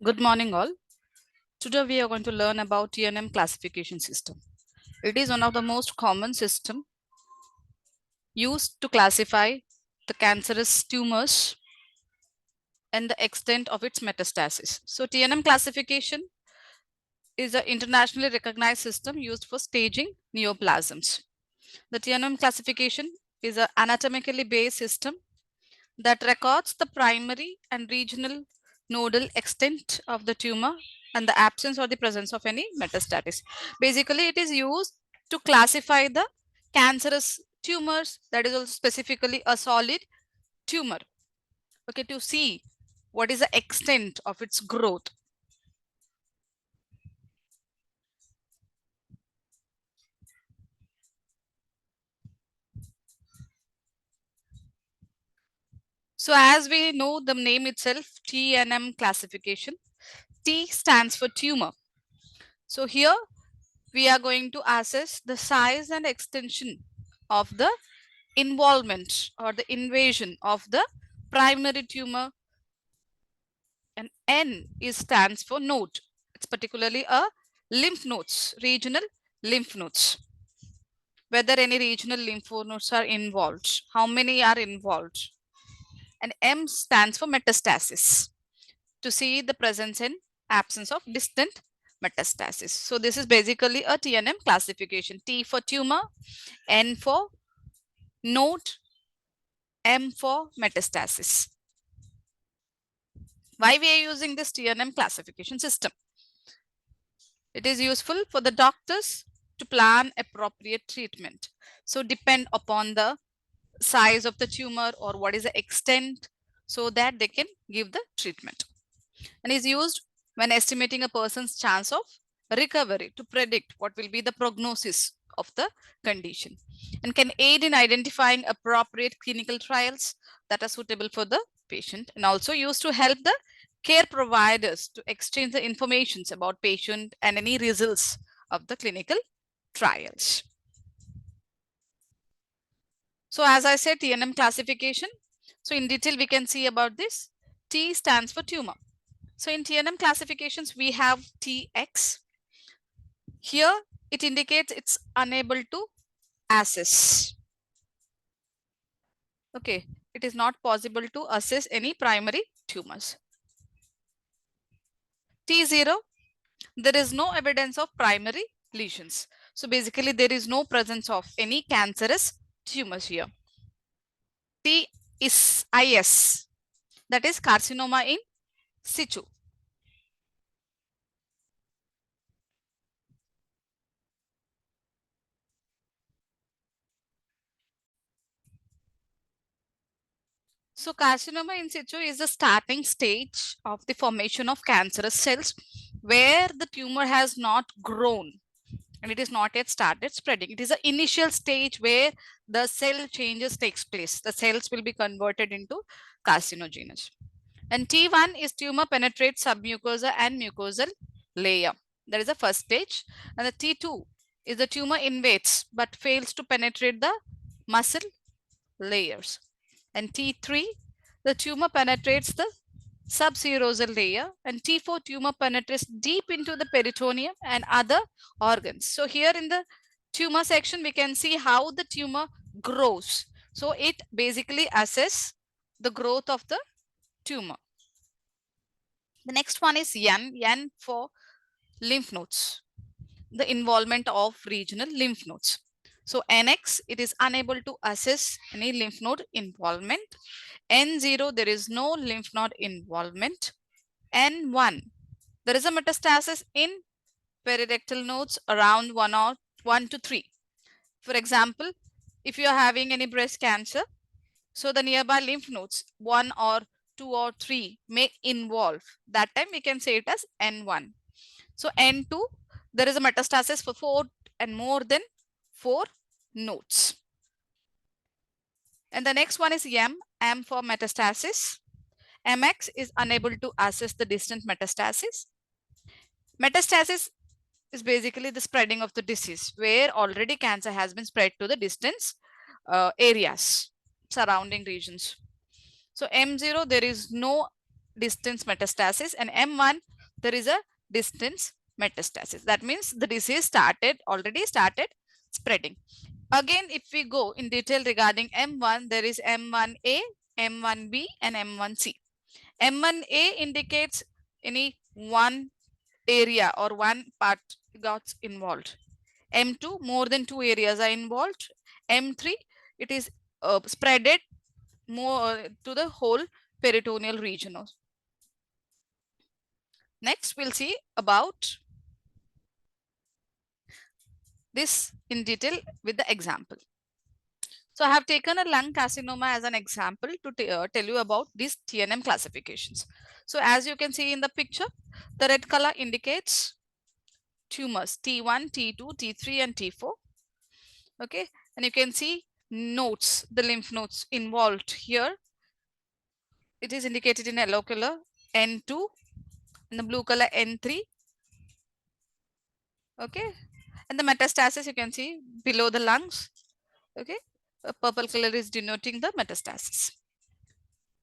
Good morning, all. Today we are going to learn about TNM classification system. It is one of the most common system used to classify the cancerous tumors and the extent of its metastasis. So TNM classification is an internationally recognized system used for staging neoplasms. The TNM classification is an anatomically based system that records the primary and regional nodal extent of the tumor and the absence or the presence of any metastasis. Basically, it is used to classify the cancerous tumors, that is also specifically a solid tumor. Okay, to see what is the extent of its growth. So as we know the name itself, TNM classification, T stands for tumor. So here we are going to assess the size and extension of the involvement or the invasion of the primary tumor, and N is stands for node. It's particularly a lymph nodes, regional lymph nodes. Whether any regional lymph nodes are involved, how many are involved. And M stands for metastasis, to see the presence and absence of distant metastasis. So this is basically a TNM classification. T for tumor, N for node, M for metastasis. Why we are using this TNM classification system? It is useful for the doctors to plan appropriate treatment. So depend upon the size of the tumor or what is the extent, so that they can give the treatment. And is used when estimating a person's chance of recovery to predict what will be the prognosis of the condition, and can aid in identifying appropriate clinical trials that are suitable for the patient, and also used to help the care providers to exchange the informations about patient and any results of the clinical trials. So as I said, TNM classification. So in detail, we can see about this. T stands for tumor. So in TNM classifications, we have TX. Here it indicates it's unable to assess. Okay, it is not possible to assess any primary tumors. T0, there is no evidence of primary lesions. So basically there is no presence of any cancerous tumors here. T is IS, that is carcinoma in situ. So carcinoma in situ is the starting stage of the formation of cancerous cells where the tumor has not grown and it is not yet started spreading. It is the initial stage where the cell changes takes place. The cells will be converted into carcinogenous. And T1 is tumor penetrates submucosa and mucosal layer. That is the first stage. And the T2 is the tumor invades but fails to penetrate the muscle layers. And T3, the tumor penetrates the subserosal layer, and T4 tumor penetrates deep into the peritoneum and other organs. So here in the tumor section, we can see how the tumor grows. So it basically assesses the growth of the tumor. The next one is N for lymph nodes, the involvement of regional lymph nodes. So NX, it is unable to assess any lymph node involvement. N0, there is no lymph node involvement. N1, there is a metastasis in perirectal nodes around 1 to 3. For example, if you are having any breast cancer, so the nearby lymph nodes 1 or 2 or 3 may involve. That time we can say it as N1. So N2, there is a metastasis for 4 and more than 4 nodes. And the next one is M for metastasis. MX is unable to assess the distant metastasis. Metastasis is basically the spreading of the disease where already cancer has been spread to the distant areas, surrounding regions. So M0, there is no distance metastasis, and M1 there is a distance metastasis. That means the disease already started spreading. Again, if we go in detail regarding M1, there is M1A, M1B, and M1C. M1A indicates any one area or one part got involved. M2, more than 2 areas are involved. M3, it is spreaded more to the whole peritoneal region. Next, we'll see about this in detail with the example. So I have taken a lung carcinoma as an example to tell you about these TNM classifications. So as you can see in the picture, the red color indicates tumors T1, T2, T3, and T4. Okay, and you can see nodes, the lymph nodes involved here. It is indicated in yellow color N2, and the blue color N3. Okay, and the metastasis you can see below the lungs. Okay, a purple color is denoting the metastasis.